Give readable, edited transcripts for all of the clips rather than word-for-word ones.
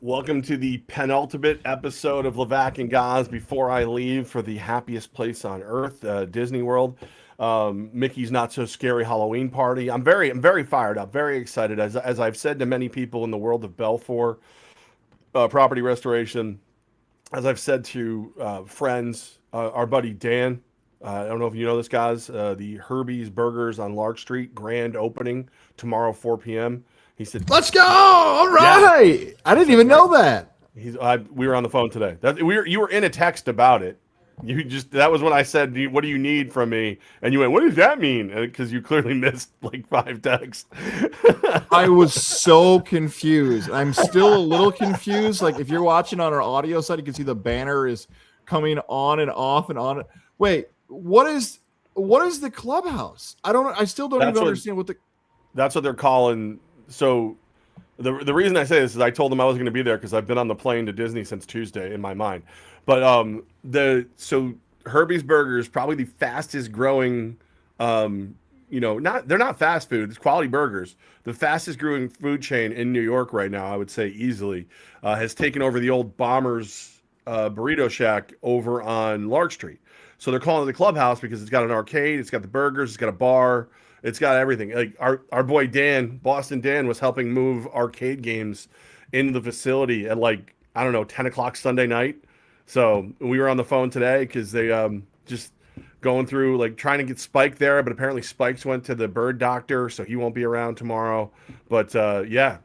Welcome to the penultimate episode of Levack and Gaz before I leave for the happiest place on earth, Disney World. Mickey's Not So Scary Halloween Party. I'm very fired up, very excited. As I've said to many people in the world of Belfour property restoration, as I've said to friends, our buddy Dan. I don't know if you know this, guys. The Herbie's Burgers on Lark Street grand opening tomorrow, 4 p.m. He said, Let's go! All "Yeah." right. I didn't even know that. We were on the phone today. You were in a text about it. That was when I said, "What do you need from me?" And you went, "What does that mean?" Because you clearly missed like 5 texts. I was so confused. I'm still a little confused. Like if you're watching on our audio side, you can see the banner is coming on and off and on. Wait, what is the clubhouse? I still don't even understand what the. That's what they're calling. So the reason I say this is I told them I was going to be there because I've been on the plane to Disney since Tuesday in my mind. But so Herbie's Burgers probably the fastest growing. They're not fast food. It's quality burgers. The fastest growing food chain in New York right now, I would say easily, has taken over the old Bombers Burrito Shack over on Lark Street. So they're calling it the Clubhouse because it's got an arcade, it's got the burgers, it's got a bar. It's got everything. Like our boy Dan, Boston Dan, was helping move arcade games into the facility at 10 o'clock Sunday night. So we were on the phone today because they just going through trying to get Spike there, but apparently Spike's went to the bird doctor, so he won't be around tomorrow. But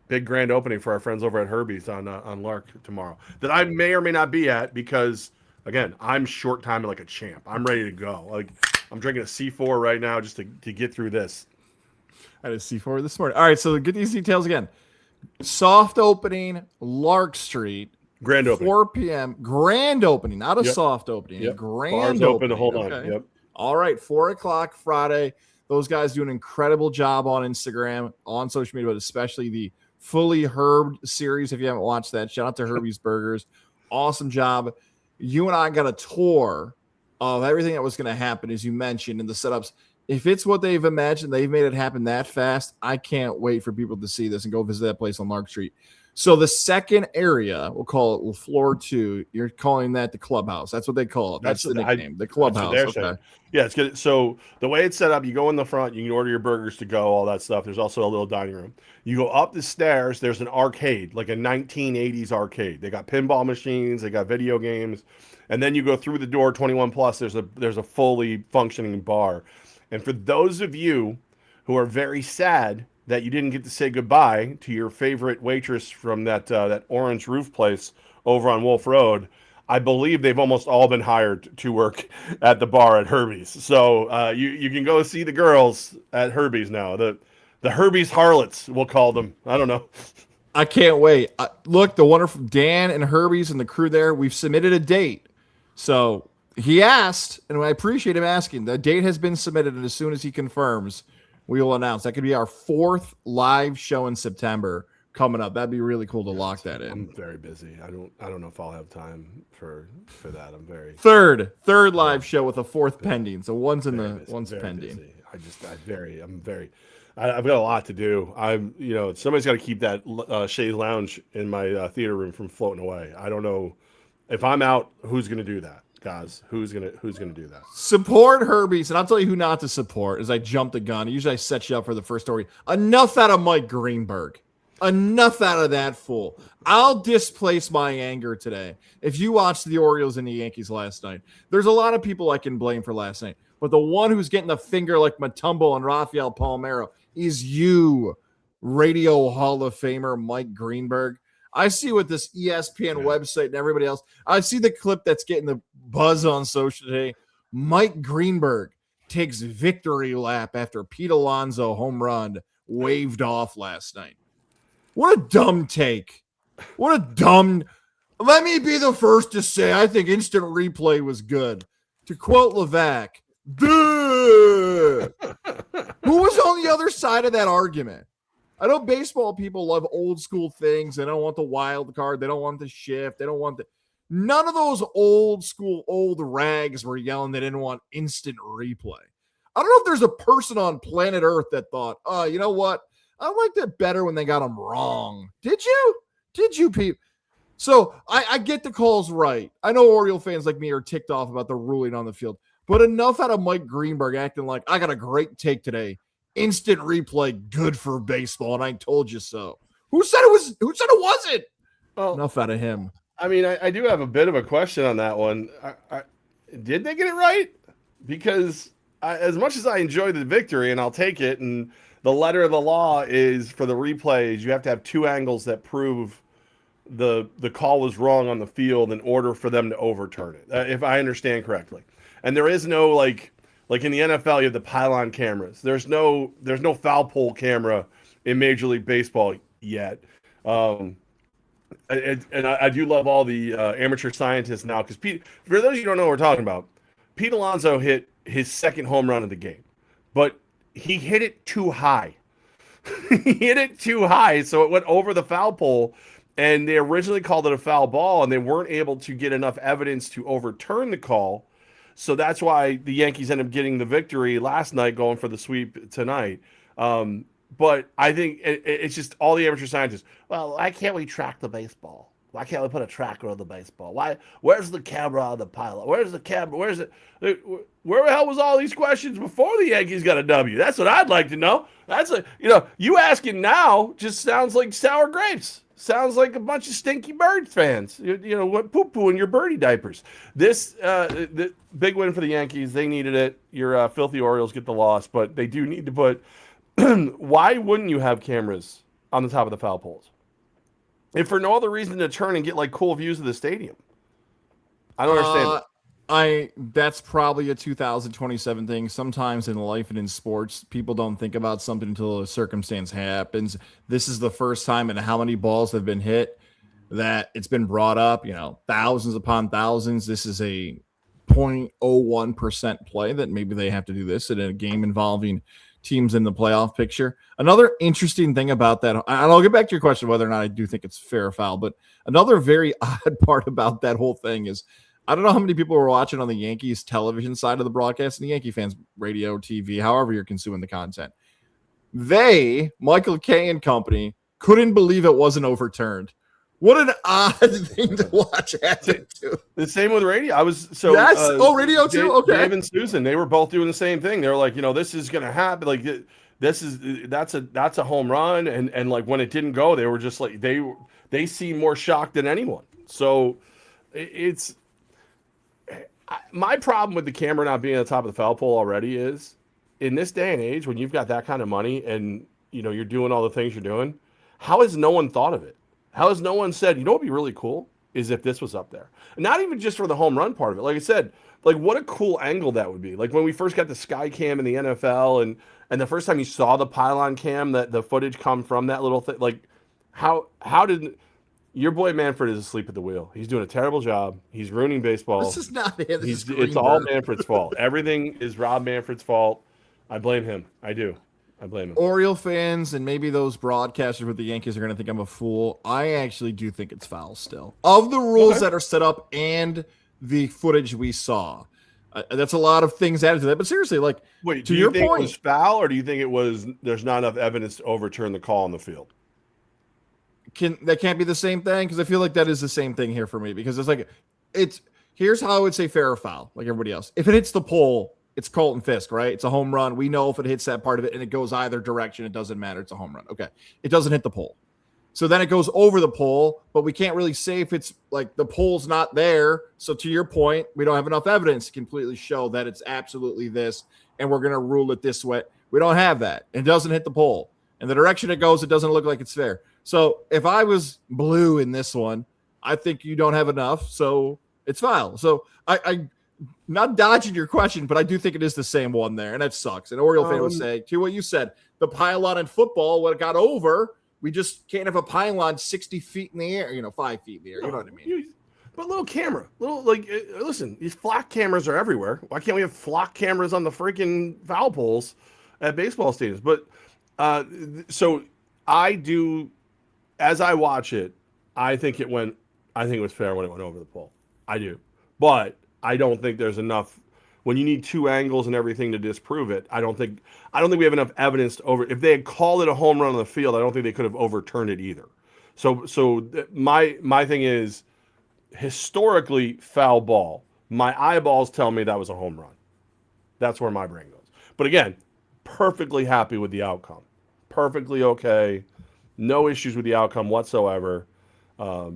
big grand opening for our friends over at Herbie's on Lark tomorrow that I may or may not be at because again I'm short timing like a champ. I'm ready to go. I'm drinking a C4 right now just to get through this. I had a C4 this morning. All right, so get these details again. Soft opening, Lark Street. Grand opening. 4 p.m. Grand opening, not a soft opening. Yep. Grand Bars opening. Hold on. Okay. Yep. All right, 4 o'clock Friday. Those guys do an incredible job on Instagram, on social media, but especially the Fully Herbed series. If you haven't watched that, shout out to Herbie's Burgers. Awesome job. You and I got a tour of everything that was going to happen, as you mentioned, in the setups. If it's what they've imagined, they've made it happen that fast. I can't wait for people to see this and go visit that place on Lark Street. So the second area, we'll call it floor 2. You're calling that the clubhouse. That's what they call it. That's the nickname, the clubhouse. Okay. Yeah, it's good. So the way it's set up, you go in the front, you can order your burgers to go, all that stuff. There's also a little dining room. You go up the stairs, there's an arcade, like a 1980s arcade. They got pinball machines, they got video games. And then you go through the door, 21 plus, there's a fully functioning bar. And for those of you who are very sad that you didn't get to say goodbye to your favorite waitress from that orange roof place over on Wolf Road, I believe they've almost all been hired to work at the bar at Herbie's. So you can go see the girls at Herbie's now. The Herbie's Harlots, we'll call them. I don't know. I can't wait. Look, the wonderful Dan and Herbie's and the crew there, we've submitted a date. So he asked, and I appreciate him asking. The date has been submitted, and as soon as he confirms, we will announce. That could be our 4th live show in September coming up. That'd be really cool to lock that in. I'm very busy. I don't know if I'll have time for that. I'm very third live show with a 4th pending. So one's pending. Busy. I've got a lot to do. Somebody's got to keep that Shays Lounge in my theater room from floating away. I don't know if I'm out. Who's going to do that, guys? Who's gonna do that? Support Herbie's, and I'll tell you who not to support. As I jump the gun, usually I set you up for the first story. Enough out of Mike Greenberg. Enough out of that fool. I'll displace my anger today. If you watched the Orioles and the Yankees last night, there's a lot of people I can blame for last night. But the one who's getting the finger like Matumbo and Rafael Palmeiro is you, Radio Hall of Famer Mike Greenberg. I see what this ESPN website and everybody else, I see the clip that's getting the buzz on social today. Mike Greenberg takes victory lap after Pete Alonso home run waved off last night. What a dumb take. Let me be the first to say I think instant replay was good. To quote Levack, duh. Who was on the other side of that argument? I know baseball people love old school things. They don't want the wild card. They don't want the shift. They don't want the. None of those old school, old rags were yelling they didn't want instant replay. I don't know if there's a person on planet Earth that thought, you know what? I liked it better when they got them wrong. Did you, Pete? So I get the calls right. I know Oriole fans like me are ticked off about the ruling on the field, but enough out of Mike Greenberg acting like I got a great take today. Instant replay, good for baseball, and I told you so. Who said it was? Who said it wasn't? Well, Enough out of him. I mean, I do have a bit of a question on that one. Did they get it right? Because as much as I enjoy the victory, and I'll take it, and the letter of the law is for the replays, you have to have two angles that prove the call was wrong on the field in order for them to overturn it, if I understand correctly. And there is no like in the NFL, you have the pylon cameras. There's no foul pole camera in Major League Baseball yet. And I do love all the amateur scientists now because Pete. For those of you who don't know what we're talking about, Pete Alonso hit his second home run of the game, but he hit it too high. He hit it too high, so it went over the foul pole. And they originally called it a foul ball, and they weren't able to get enough evidence to overturn the call. So that's why the Yankees ended up getting the victory last night, going for the sweep tonight. But I think it's just all the amateur scientists. Well, why can't we track the baseball? Why can't we put a tracker on the baseball? Why? Where's the camera on the pilot? Where's the camera? Where's it? Where the hell was all these questions before the Yankees got a W? That's what I'd like to know. You asking now just sounds like sour grapes. Sounds like a bunch of stinky bird fans. What poo-poo in your birdie diapers. The big win for the Yankees. They needed it. Your filthy Orioles get the loss, but they do need to put. Why wouldn't you have cameras on the top of the foul poles? If for no other reason to turn and get like cool views of the stadium. I don't understand. That's probably a 2027 thing. Sometimes in life and in sports, people don't think about something until a circumstance happens. This is the first time in how many balls have been hit that it's been brought up, thousands upon thousands. This is a 0.01% play that maybe they have to do this in a game involving teams in the playoff picture. Another interesting thing about that, and I'll get back to your question whether or not I do think it's fair or foul, but another very odd part about that whole thing is I don't know how many people were watching on the Yankees television side of the broadcast and the Yankee fans, radio, TV, however you're consuming the content. Michael Kay and company, couldn't believe it wasn't overturned. What an odd thing to watch happen to. The same with radio. Radio too. Okay. Dave and Susan, they were both doing the same thing. They were like, this is gonna happen. Like that's a home run, and like when it didn't go, they were just like they seem more shocked than anyone. So it's my problem with the camera not being on the top of the foul pole already is in this day and age when you've got that kind of money and you're doing all the things you're doing, how has no one thought of it? How has no one said, what would be really cool is if this was up there? And not even just for the home run part of it. Like I said, like what a cool angle that would be. Like when we first got the sky cam in the NFL and the first time you saw the pylon cam, that the footage come from that little thing, like how did your boy Manfred is asleep at the wheel. He's doing a terrible job. He's ruining baseball. This is not it. It's all Manfred's fault. Everything is Rob Manfred's fault. I blame him. I do. I blame him. Oriole fans and maybe those broadcasters with the Yankees are going to think I'm a fool. I actually do think it's foul still. Of the rules that are set up and the footage we saw, that's a lot of things added to that. But seriously, like, wait, to do your you think point, it was foul, or do you think it was there's not enough evidence to overturn the call on the field? That can't be the same thing? Because I feel like that is the same thing here for me. Because here's how I would say fair or foul, like everybody else. If it hits the pole, it's Colton Fisk, right? It's a home run. We know if it hits that part of it and it goes either direction, it doesn't matter. It's a home run. Okay. It doesn't hit the pole. So then it goes over the pole, but we can't really say if it's like the pole's not there. So to your point, we don't have enough evidence to completely show that it's absolutely this, and we're going to rule it this way. We don't have that. It doesn't hit the pole. And the direction it goes, it doesn't look like it's fair. So if I was blue in this one, I think you don't have enough. So it's foul. So I not dodging your question, but I do think it is the same one there, and that sucks. An Oriole fan would say, to what you said, the pylon in football, when it got over, we just can't have a pylon 60 feet in the air, 5 feet in the air. You know what I mean? But little camera, listen, these flock cameras are everywhere. Why can't we have flock cameras on the freaking foul poles at baseball stadiums? But so I do, as I watch it, I think it was fair when it went over the pole. I do. But I don't think there's enough when you need two angles and everything to disprove it. I don't think we have enough evidence to if they had called it a home run on the field, I don't think they could have overturned it either. My thing is historically foul ball. My eyeballs tell me that was a home run. That's where my brain goes. But again, perfectly happy with the outcome. Perfectly okay. No issues with the outcome whatsoever.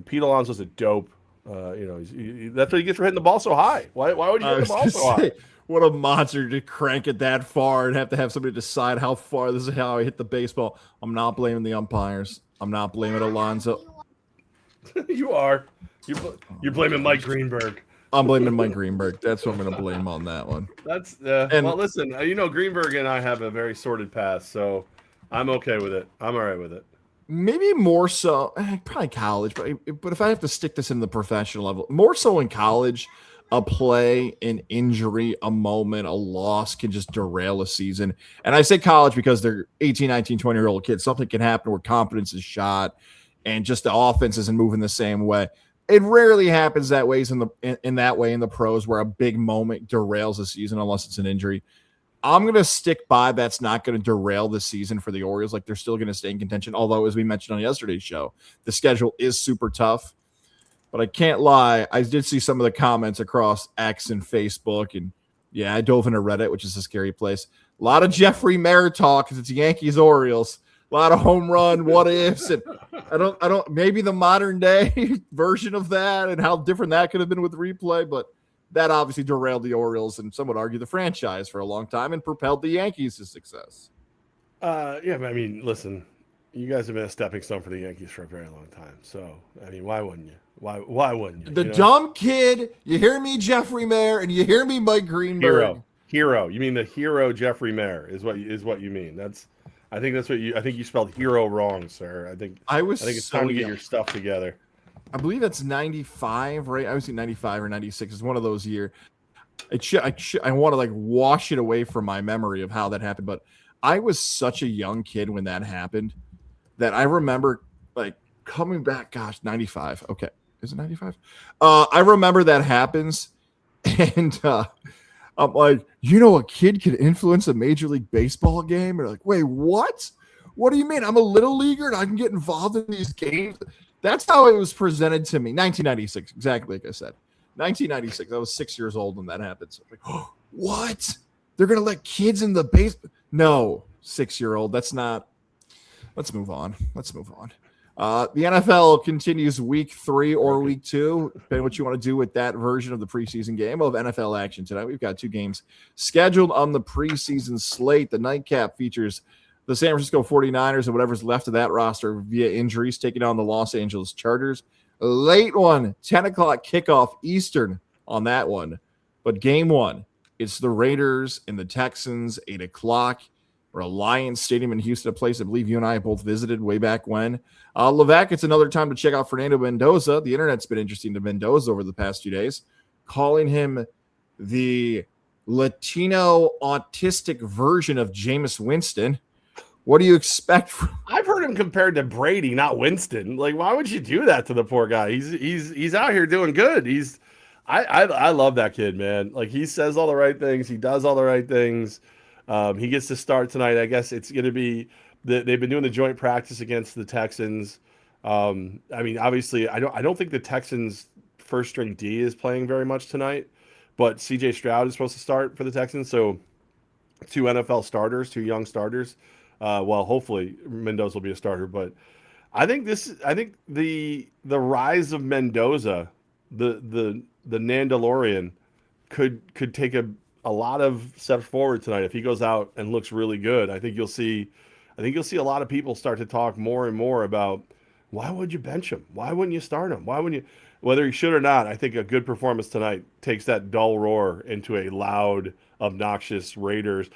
Pete Alonso's a dope. That's what he gets for hitting the ball so high. Why would you I hit the was ball going to so high? say, what a monster to crank it that far and have to have somebody decide how far. This is how I hit the baseball. I'm not blaming the umpires. I'm not blaming Alonso. You are. You're blaming Mike Greenberg. I'm blaming Mike Greenberg. That's what I'm going to blame on that one. That's And well. Listen, Greenberg and I have a very sordid past, so I'm okay with it. I'm all right with it. maybe more so, probably college, but if I have to stick this in the professional level, more so in college, a play, an injury, a moment, a loss can just derail a season. And I say college because they're 18, 19, 20-year-old kids. Something can happen where confidence is shot and just the offense isn't moving the same way. It rarely happens that ways in that way in the pros where a big moment derails a season unless it's an injury. I'm going to stick by that's not going to derail the season for the Orioles. Like they're still going to stay in contention. Although, as we mentioned on yesterday's show, the schedule is super tough. But I can't lie. I did see some of the comments across X and Facebook. And yeah, I dove into Reddit, which is a scary place. A lot of Jeffrey Mayer talk because it's Yankees Orioles. A lot of home run what ifs. And I don't, maybe the modern day version of that and how different that could have been with replay. But that obviously derailed the Orioles and some would argue the franchise for a long time and propelled the Yankees to success. Yeah, but I mean, listen, you guys have been a stepping stone for the Yankees for a very long time. So, I mean, why wouldn't you? Why wouldn't you? The dumb kid, you hear me, Jeffrey Mayer, and you hear me, Mike Greenberg. Hero. You mean the hero Jeffrey Mayer is what you mean. I think you spelled hero wrong, sir. I think it's time to get your stuff together. I believe that's 95, right? I was in 95 or 96. It's one of those years. I want to like wash it away from my memory of how that happened, but I was such a young kid when that happened that I remember like coming back. Gosh, 95. Okay, is it 95? I remember that happens, and I'm like, a kid could influence a Major League Baseball game. And like, wait, what? What do you mean? I'm a little leaguer and I can get involved in these games. That's how it was presented to me. 1996, exactly like I said. 1996. I was 6 years old when that happened. So I'm like, oh, what? They're going to let kids in the basement? No, 6-year-old. That's not. Let's move on. The NFL continues week 3 or week 2, depending on what you want to do with that version of the preseason game of NFL action tonight. We've got 2 games scheduled on the preseason slate. The nightcap features the San Francisco 49ers and whatever's left of that roster via injuries taking on the Los Angeles Chargers. A late one, 10 o'clock kickoff Eastern on that one. But game 1, it's the Raiders and the Texans, 8 o'clock. Reliance Stadium in Houston, a place I believe you and I both visited way back when. Levack, it's another time to check out Fernando Mendoza. The internet's been interesting to Mendoza over the past few days, calling him the Latino autistic version of Jameis Winston. What do you expect I've heard him compared to Brady, not Winston. Like, why would you do that to the poor guy? He's out here doing good. I love that kid, man. Like, he says all the right things. He does all the right things. He gets to start tonight. I guess it's going to be they've been doing the joint practice against the Texans. I mean, obviously, I don't think the Texans' first string D is playing very much tonight, but C.J. Stroud is supposed to start for the Texans. So 2 NFL starters, 2 young starters. Well, hopefully Mendoza will be a starter, but I think the rise of Mendoza, the Nandalorian, could take a lot of steps forward tonight if he goes out and looks really good. I think you'll see a lot of people start to talk more and more about why would you bench him? Why wouldn't you start him? Why wouldn't you? Whether he should or not, I think a good performance tonight takes that dull roar into a loud, obnoxious Raiders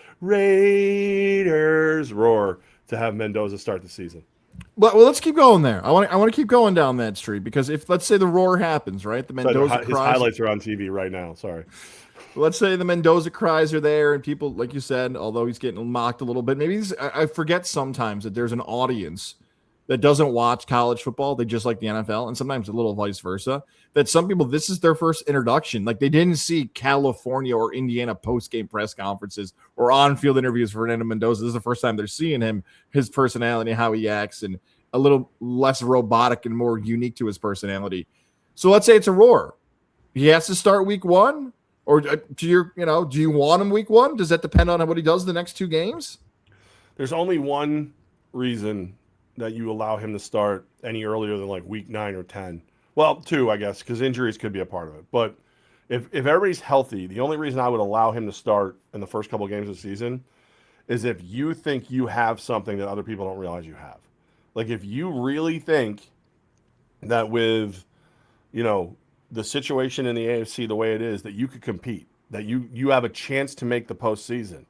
roar to have Mendoza start the season. Well, let's keep going there. I want to keep going down that street because if let's say the roar happens, right? The Mendoza his cries. Highlights are on TV right now. Sorry. Let's say the Mendoza cries are there, and people, like you said, although he's getting mocked a little bit, maybe I forget sometimes that there's an audience that doesn't watch college football. They just like the NFL, and sometimes a little vice versa. That some people, this is their first introduction. Like they didn't see California or Indiana post-game press conferences or on-field interviews for Fernando Mendoza. This is the first time they're seeing him, his personality, how he acts, and a little less robotic and more unique to his personality. So let's say it's a Roar. He has to start week 1, or do you want him week 1? Does that depend on what he does the next 2 games? There's only one reason that you allow him to start any earlier than like week 9 or 10. Well, 2, I guess, because injuries could be a part of it. But if everybody's healthy, the only reason I would allow him to start in the first couple of games of the season is if you think you have something that other people don't realize you have. Like if you really think that with, the situation in the AFC the way it is, that you could compete, that you have a chance to make the postseason,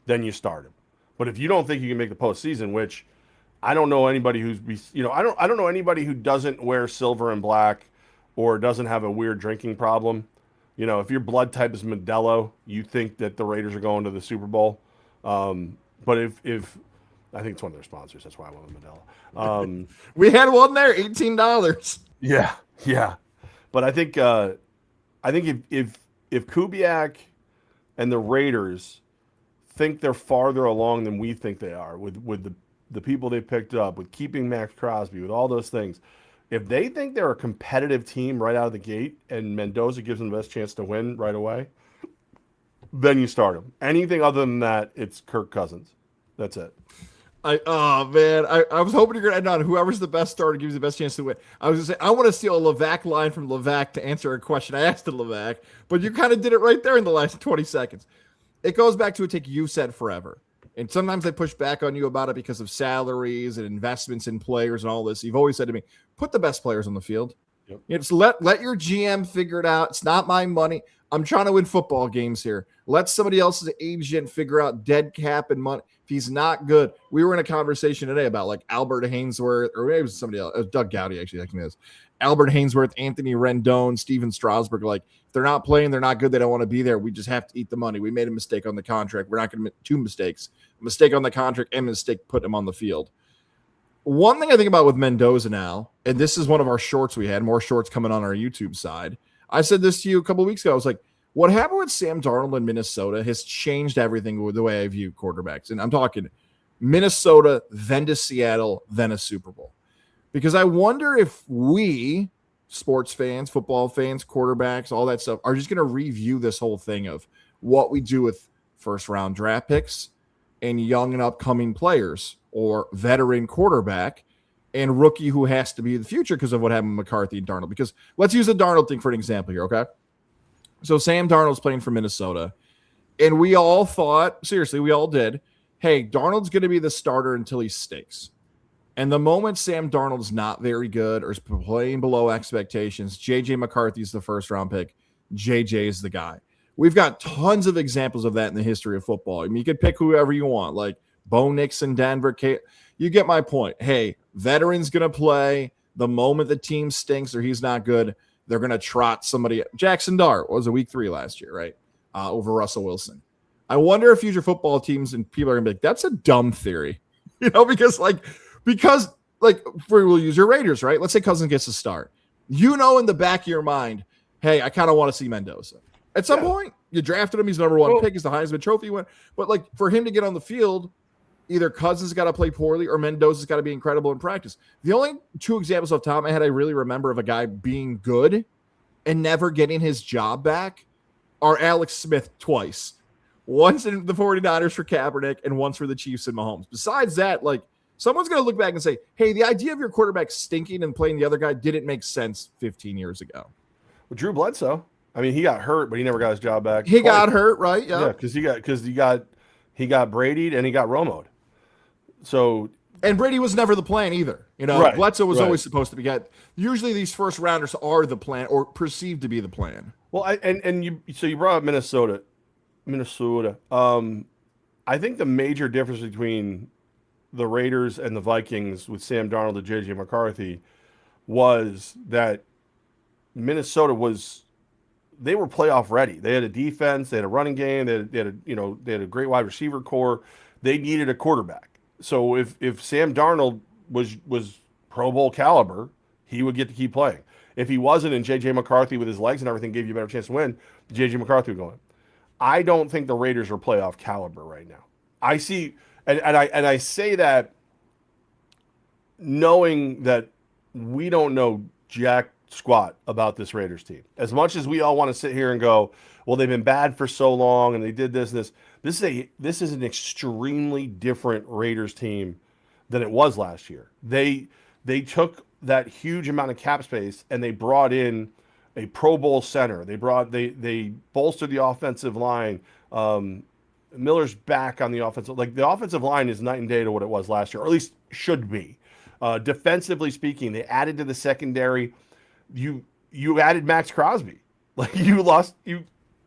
then you start him. But if you don't think you can make the postseason, which I don't know anybody I don't know anybody who doesn't wear silver and black or doesn't have a weird drinking problem. If your blood type is Modelo, you think that the Raiders are going to the Super Bowl. But if I think it's one of their sponsors, that's why I went with Modelo. We had one there, $18. Yeah, yeah. But I think if Kubiak and the Raiders think they're farther along than we think they are with the people they picked up, with keeping Max Crosby, with all those things, if they think they're a competitive team right out of the gate and Mendoza gives them the best chance to win right away, then you start him. Anything other than that, it's Kirk Cousins. That's it. I was hoping you're gonna end on whoever's the best starter gives you the best chance to win. I was gonna say I want to steal a Levack line from Levack to answer a question I asked to Levack, but you kind of did it right there in the last 20 seconds. It goes back to a take you said forever. And sometimes I push back on you about it because of salaries and investments in players and all this. You've always said to me, put the best players on the field. Yep. It's let your GM figure it out. It's not my money. I'm trying to win football games here. Let somebody else's agent figure out dead cap and money. If he's not good, we were in a conversation today about like Albert Hainsworth, or maybe it was somebody else. It was Doug Gowdy, actually. I think it is. Albert Hainsworth, Anthony Rendon, Steven Strasburg. Like, if they're not playing, they're not good. They don't want to be there. We just have to eat the money. We made a mistake on the contract. We're not going to make 2 mistakes. A mistake on the contract and a mistake putting him on the field. One thing I think about with Mendoza now, and this is one of our shorts we had, more shorts coming on our YouTube side. I said this to you a couple of weeks ago. I was like, what happened with Sam Darnold in Minnesota has changed everything with the way I view quarterbacks. And I'm talking Minnesota, then to Seattle, then a Super Bowl. Because I wonder if we, sports fans, football fans, quarterbacks, all that stuff, are just going to review this whole thing of what we do with first-round draft picks and young and upcoming players, or veteran quarterback and rookie who has to be the future because of what happened with McCarthy and Darnold. Because let's use the Darnold thing for an example here, okay? So Sam Darnold's playing for Minnesota, and we all thought, seriously, we all did, hey, Darnold's going to be the starter until he stinks. And the moment Sam Darnold's not very good or is playing below expectations, J.J. McCarthy's the first-round pick. J.J. is the guy. We've got tons of examples of that in the history of football. I mean, you could pick whoever you want, like Bo Nix in Denver. You get my point. Hey, veteran's going to play. The moment the team stinks or he's not good, they're going to trot somebody. Jackson Dart was a week 3 last year, right? Over Russell Wilson. I wonder if future football teams and people are going to be like, that's a dumb theory. Because we'll use your Raiders, right? Let's say Cousins gets a start. In the back of your mind, hey, I kind of want to see Mendoza. At some point, you drafted him. He's the number 1 pick. He's the Heisman Trophy winner. But for him to get on the field, either Cousins got to play poorly or Mendoza's got to be incredible in practice. The only 2 examples off the top of my head I really remember of a guy being good and never getting his job back are Alex Smith twice. Once in the 49ers for Kaepernick and once for the Chiefs and Mahomes. Besides that, someone's going to look back and say, hey, the idea of your quarterback stinking and playing the other guy didn't make sense 15 years ago. Well, Drew Bledsoe. I mean, he got hurt, but he never got his job back. He got hurt, right? Yeah, because he got Brady'd and he got Romo'd. So, and Brady was never the plan either. Right, Bledsoe was always supposed to be got. Usually, these first rounders are the plan or perceived to be the plan. Well, you brought up Minnesota. I think the major difference between the Raiders and the Vikings with Sam Darnold and J.J. McCarthy was that Minnesota they were playoff ready. They had a defense, they had a running game, they had a great wide receiver core. They needed a quarterback. So if Sam Darnold was Pro Bowl caliber, he would get to keep playing. If he wasn't, and J.J. McCarthy with his legs and everything gave you a better chance to win, J.J. McCarthy would go in. I don't think the Raiders are playoff caliber right now. I see, and I say that knowing that we don't know jack squat about this Raiders team. As much as we all want to sit here and go, well, they've been bad for so long and they did this and this. This is an extremely different Raiders team than it was last year. They took that huge amount of cap space and they brought in a Pro Bowl center. They bolstered the offensive line. Miller's back on the offensive. Like the offensive line is night and day to what it was last year, or at least should be. Defensively speaking, they added to the secondary. You added Max Crosby. Like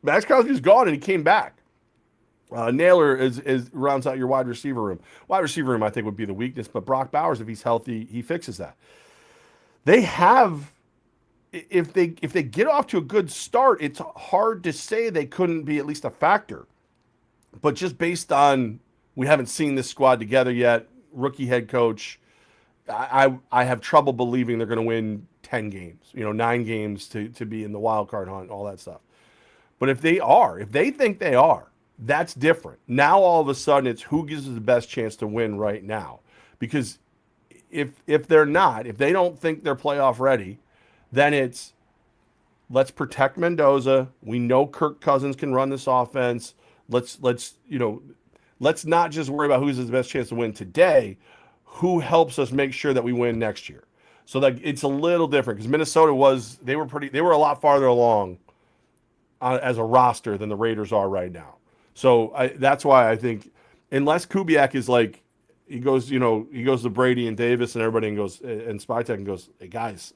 Max Crosby's gone and he came back. Naylor is rounds out your wide receiver room. Wide receiver room, I think, would be the weakness, but Brock Bowers, if he's healthy, he fixes that. They have, if they get off to a good start, it's hard to say they couldn't be at least a factor. But just based on, we haven't seen this squad together yet, rookie head coach, I have trouble believing they're going to win 10 games, 9 games to be in the wild card hunt, all that stuff. But if they think they are, that's different. Now all of a sudden it's who gives us the best chance to win right now. Because if they're not, if they don't think they're playoff ready, then it's let's protect Mendoza. We know Kirk Cousins can run this offense. Let's not just worry about who's the best chance to win today. Who helps us make sure that we win next year? So that it's a little different because Minnesota they were a lot farther along as a roster than the Raiders are right now. So that's why I think unless Kubiak is like he goes to Brady and Davis and everybody and goes and Spytek and goes, hey guys,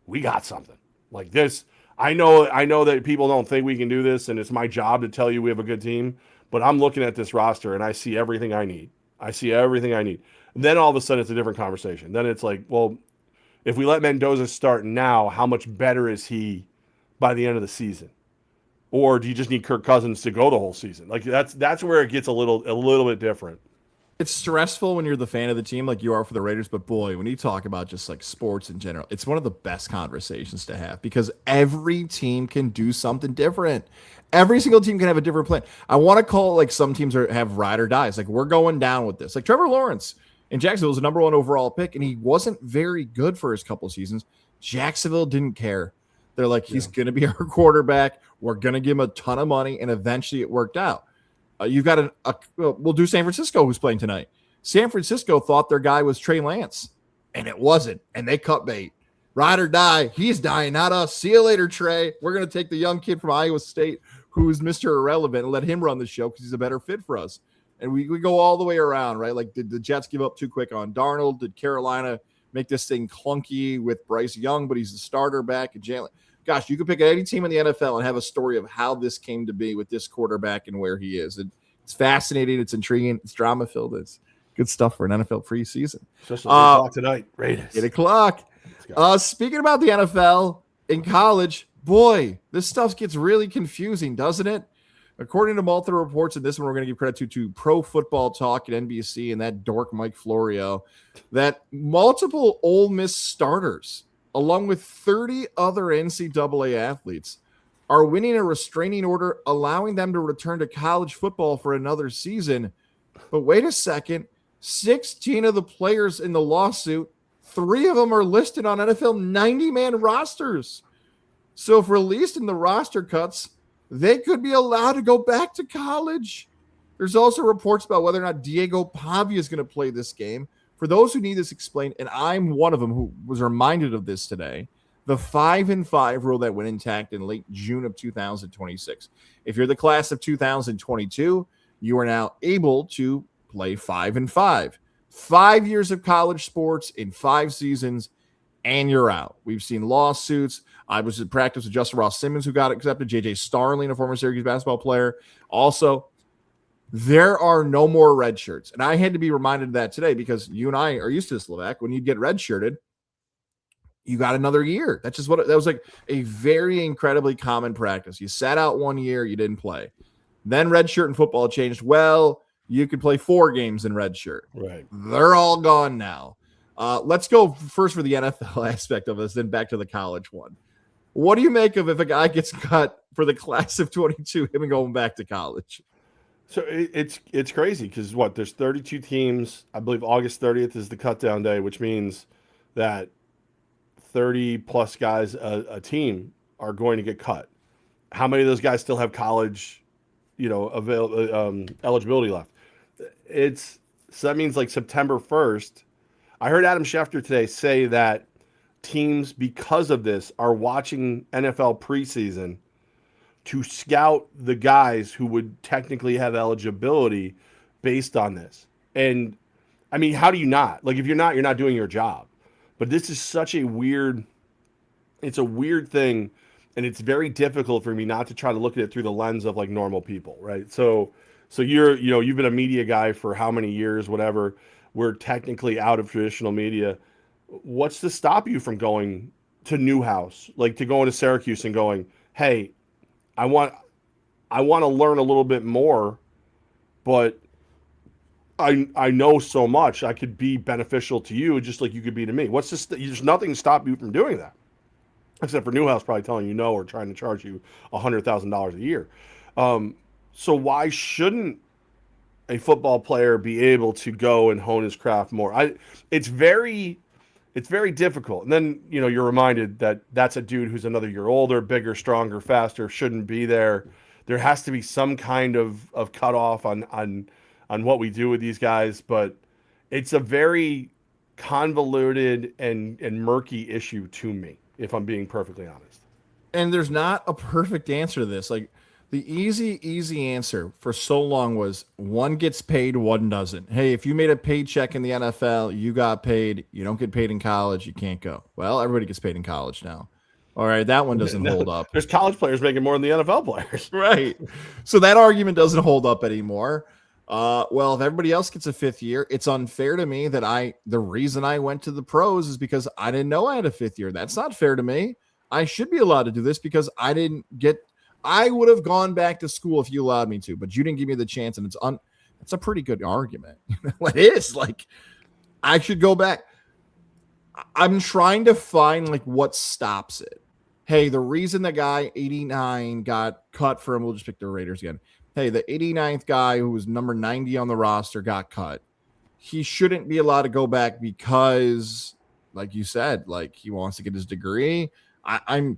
we got something like this. I know that people don't think we can do this, and it's my job to tell you we have a good team. But I'm looking at this roster and I see everything I need. And then all of a sudden it's a different conversation. Then it's like, well, if we let Mendoza start now, how much better is he by the end of the season? Or do you just need Kirk Cousins to go the whole season? Like that's where it gets a little bit different. It's stressful when you're the fan of the team like you are for the Raiders, but boy, when you talk about just like sports in general, it's one of the best conversations to have because every team can do something different. Every single team can have a different plan. I want to call it like some teams have ride or dies. Like we're going down with this. Like Trevor Lawrence in Jacksonville was the number 1 overall pick, and he wasn't very good for his couple seasons. Jacksonville didn't care. They're like, he's going to be our quarterback. We're going to give him a ton of money, and eventually it worked out. You've got we'll do San Francisco, who's playing tonight. San Francisco thought their guy was Trey Lance, and it wasn't, and they cut bait. Ride or die. He's dying, not us. See you later, Trey. We're going to take the young kid from Iowa State who's Mr. Irrelevant and let him run the show because he's a better fit for us. And we go all the way around, right? Like, did the Jets give up too quick on Darnold? Did Carolina make this thing clunky with Bryce Young, but he's the starter back? And Jalen. Gosh, you could pick any team in the NFL and have a story of how this came to be with this quarterback and where he is. And it's fascinating. It's intriguing. It's drama-filled. It's good stuff for an NFL preseason. Especially 8 o'clock tonight. Raiders. 8 o'clock. Speaking about the NFL in college, boy, this stuff gets really confusing, doesn't it? According to multiple reports, and this one we're going to give credit to Pro Football Talk at NBC and that dork Mike Florio, that multiple Ole Miss starters, along with 30 other NCAA athletes, are winning a restraining order allowing them to return to college football for another season. But wait a second, 16 of the players in the lawsuit, 3 of them are listed on NFL 90-man rosters. So if released in the roster cuts, they could be allowed to go back to college. There's also reports about whether or not Diego Pavia is going to play this game. For those who need this explained, and I'm one of them who was reminded of this today, the 5-5 rule that went intact in late June of 2026. If you're the class of 2022, you are now able to play 5-5. 5 years of college sports in 5 seasons, and you're out. We've seen lawsuits. I was in practice with Justin Ross Simmons, who got accepted. JJ Starling, a former Syracuse basketball player. Also, there are no more red shirts. And I had to be reminded of that today because you and I are used to this, Levack. When you get red shirted, you got another year. That's just that was like a very incredibly common practice. You sat out 1 year, you didn't play. Then red shirt in football changed. Well, you could play 4 games in red shirt. Right. They're all gone now. Let's go first for the NFL aspect of this, then back to the college one. What do you make of if a guy gets cut for the class of 22, him going back to college? So it's crazy because what there's 32 teams. I believe August 30th is the cut down day, which means that 30 plus guys a team are going to get cut. How many of those guys still have college, eligibility left? It's so that means like September 1st. I heard Adam Schefter today say that teams, because of this, are watching NFL preseason to scout the guys who would technically have eligibility based on this. And I mean, how do you not? Like, if you're not doing your job. But this is such a weird, it's a weird thing. And it's very difficult for me not to try to look at it through the lens of like normal people, right? So you've been a media guy for how many years, whatever. We're technically out of traditional media. What's to stop you from going to Newhouse, like to going to Syracuse and going, hey, I want I want to learn a little bit more, but I know so much I could be beneficial to you just like you could be to me. What's this? There's nothing to stop you from doing that, except for Newhouse probably telling you no or trying to charge you $100,000 a year. So why shouldn't a football player be able to go and hone his craft more? It's very it's very difficult. And then, you're reminded that that's a dude who's another year older, bigger, stronger, faster, shouldn't be there. There has to be some kind of cutoff on what we do with these guys, but it's a very convoluted and murky issue to me, if I'm being perfectly honest. And there's not a perfect answer to this. Like the easy answer for so long was one gets paid, one doesn't. Hey, if you made a paycheck in the NFL, you got paid. You don't get paid in college, you can't go. Well, everybody gets paid in college now. All right, that one doesn't hold up. There's college players making more than the NFL players. Right. So that argument doesn't hold up anymore. Well, if everybody else gets a fifth year, it's unfair to me that the reason I went to the pros is because I didn't know I had a fifth year. That's not fair to me. I should be allowed to do this because I would have gone back to school if you allowed me to, but you didn't give me the chance. And it's a pretty good argument. It is like, I should go back. I'm trying to find like what stops it. Hey, the reason the guy 89 got cut from, we'll just pick the Raiders again. Hey, the 89th guy who was number 90 on the roster got cut. He shouldn't be allowed to go back because, like you said, like he wants to get his degree. I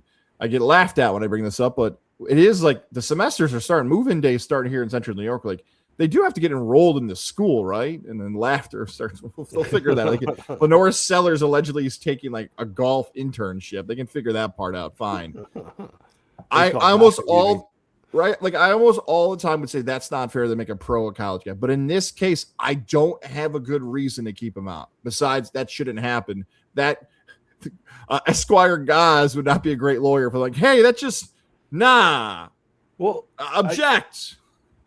get laughed at when I bring this up, but it is like the semesters are starting, move-in days starting here in Central New York. Like they do have to get enrolled in the school, right? And then laughter starts. They'll figure that. Like Lenore Sellers allegedly is taking like a golf internship. They can figure that part out. Fine. I almost all right. Like I almost all the time would say that's not fair to make a pro a college guy. But in this case, I don't have a good reason to keep him out. Besides, that shouldn't happen. That Esquire Gaz would not be a great lawyer for like, hey, that's just nah. Well, object.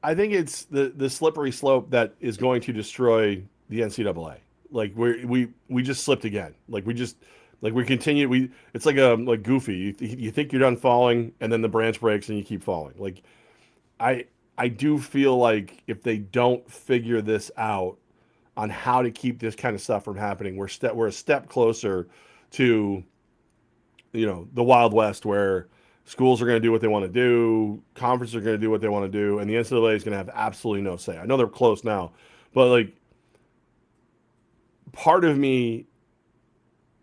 I think it's the slippery slope that is going to destroy the NCAA. Like we just slipped again. Like we continue. It's like Goofy. You think you're done falling, and then the branch breaks, and you keep falling. Like I do feel like if they don't figure this out on how to keep this kind of stuff from happening, we're a step closer to the Wild West where schools are going to do what they want to do, conferences are going to do what they want to do, and the NCAA is going to have absolutely no say. I know they're close now, but like part of me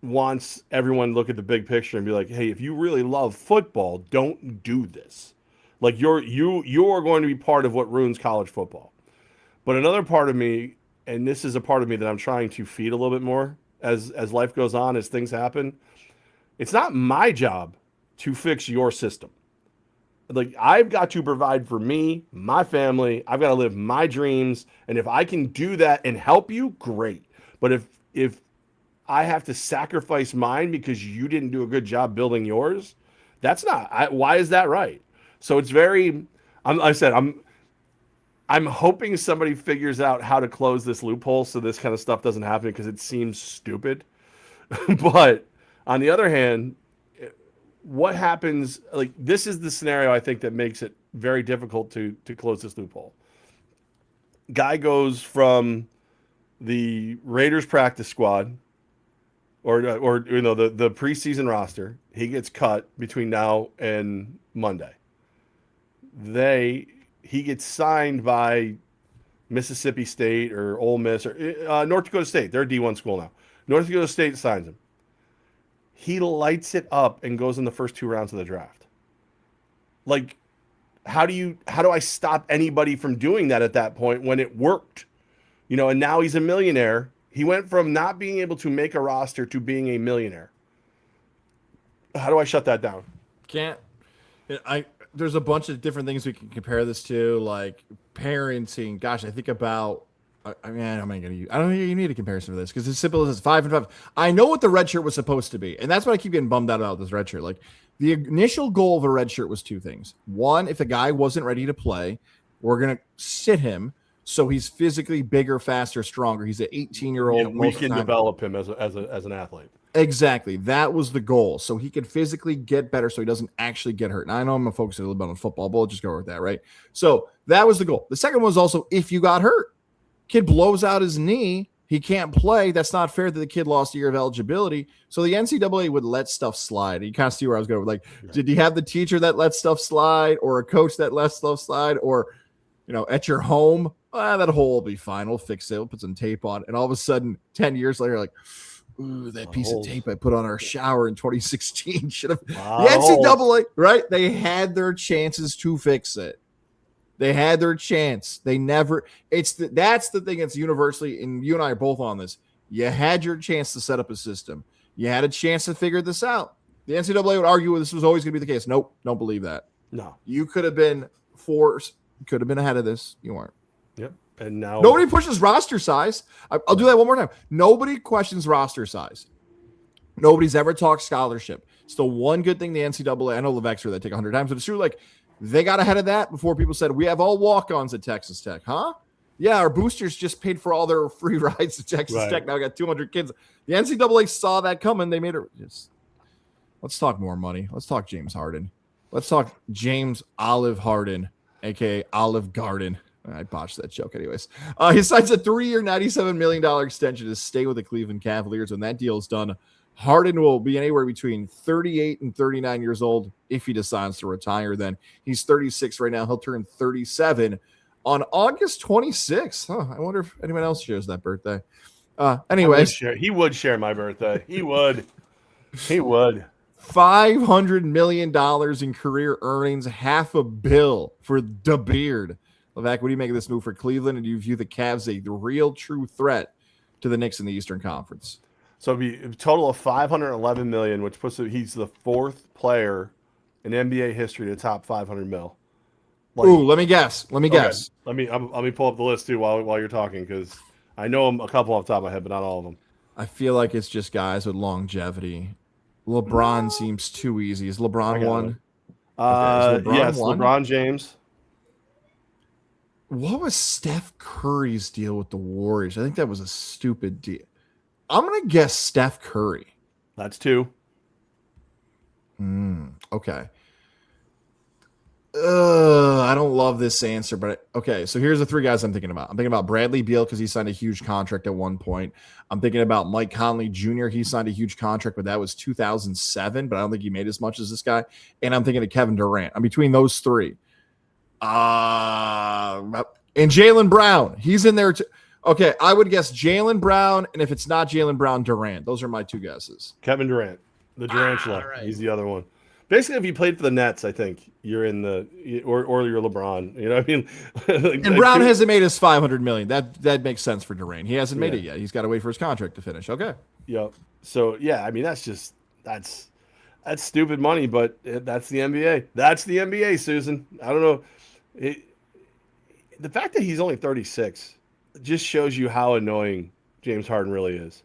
wants everyone to look at the big picture and be like, hey, if you really love football, don't do this. Like you are going to be part of what ruins college football. But another part of me, and this is a part of me that I'm trying to feed a little bit more as life goes on, as things happen, it's not my job to fix your system. Like I've got to provide for me, my family. I've got to live my dreams, and if I can do that and help you, great. But if I have to sacrifice mine because you didn't do a good job building yours, that's not. Why is that right? So it's very. I'm hoping somebody figures out how to close this loophole so this kind of stuff doesn't happen because it seems stupid. But on the other hand, what happens, like this is the scenario I think that makes it very difficult to close this loophole. Guy goes from the Raiders practice squad or the preseason roster. He gets cut between now and Monday. he gets signed by Mississippi State or Ole Miss or North Dakota State. They're a D1 school now. North Dakota State signs him. He lights it up and goes in the first 2 rounds of the draft. Like, how do I stop anybody from doing that at that point when it worked? And now he's a millionaire. He went from not being able to make a roster to being a millionaire. How do I shut that down? Can't. There's a bunch of different things we can compare this to, like parenting. Gosh, I think about. I mean, I don't think you need a comparison for this because it's simple as 5 and 5. I know what the red shirt was supposed to be, and that's what I keep getting bummed out about this red shirt. Like the initial goal of a red shirt was 2 things. One, if the guy wasn't ready to play, we're gonna sit him so he's physically bigger, faster, stronger. He's an 18-year-old. We can develop him as an athlete. Exactly. That was the goal. So he could physically get better so he doesn't actually get hurt. And I know I'm focusing a little bit on football, but we'll just go with that, right? So that was the goal. The second one was also if you got hurt. Kid blows out his knee, he can't play. That's not fair that the kid lost a year of eligibility. So the NCAA would let stuff slide. You kind of see where I was going. Like, did you have the teacher that let stuff slide or a coach that let stuff slide or, at your home? That hole will be fine. We'll fix it. We'll put some tape on. And all of a sudden, 10 years later, like, ooh, that piece of tape I put on our shower in 2016 should have. The NCAA, right? They had their chances to fix it. They had their chance. They never. That's the thing. It's universally, and you and I are both on this. You had your chance to set up a system. You had a chance to figure this out. The NCAA would argue this was always going to be the case. Nope, don't believe that. No, you could have been could have been ahead of this. You weren't. Yep. And now nobody pushes roster size. I'll do that one more time. Nobody questions roster size. Nobody's ever talked scholarship. It's the one good thing the NCAA. I know Levack's heard that take 100 times, but it's true. Like. They got ahead of that before people said, we have all walk-ons at Texas Tech. Huh? Yeah, our boosters just paid for all their free rides to Texas Tech. Now we got 200 kids. The NCAA saw that coming. They made it. Let's talk more money. Let's talk James Harden. Let's talk James Olive Harden, a.k.a. Olive Garden. I botched that joke anyways. He signs a 3-year, $97 million extension to stay with the Cleveland Cavaliers. When that deal is done, Harden will be anywhere between 38 and 39 years old if he decides to retire. Then he's 36 right now. He'll turn 37 on August 26th. I wonder if anyone else shares that birthday. Anyways, he would share my birthday. He would. He would. $500 million in career earnings, $500 million for the beard. Levack, what do you make of this move for Cleveland? And do you view the Cavs as a real, true threat to the Knicks in the Eastern Conference? So it'd be a total of $511 million, which puts he's the 4th player in NBA history to top $500 million. Ooh, let me guess. Let me pull up the list too while you're talking because I know a couple off the top of my head, but not all of them. I feel like it's just guys with longevity. LeBron seems too easy. Is LeBron one? Yes, one? LeBron James. What was Steph Curry's deal with the Warriors? I think that was a stupid deal. I'm going to guess Steph Curry. That's 2. Okay. I don't love this answer, but okay. So here's the 3 guys I'm thinking about. I'm thinking about Bradley Beal because he signed a huge contract at one point. I'm thinking about Mike Conley Jr. He signed a huge contract, but that was 2007, but I don't think he made as much as this guy. And I'm thinking of Kevin Durant. I'm between those 3. And Jaylen Brown. He's in there too. Okay, I would guess Jaylen Brown, and if it's not Jaylen Brown, Durant. Those are my 2 guesses. Kevin Durant, the Durantula. Right. He's the other one. Basically, if you played for the Nets, I think you're in or you're LeBron. You know what I mean? And Brown hasn't made his $500 million. That makes sense for Durant. He hasn't made it yet. He's got to wait for his contract to finish. Okay. Yep. So yeah, I mean that's stupid money, but that's the NBA. That's the NBA, Susan. I don't know. The fact that he's only 36. Just shows you how annoying James Harden really is.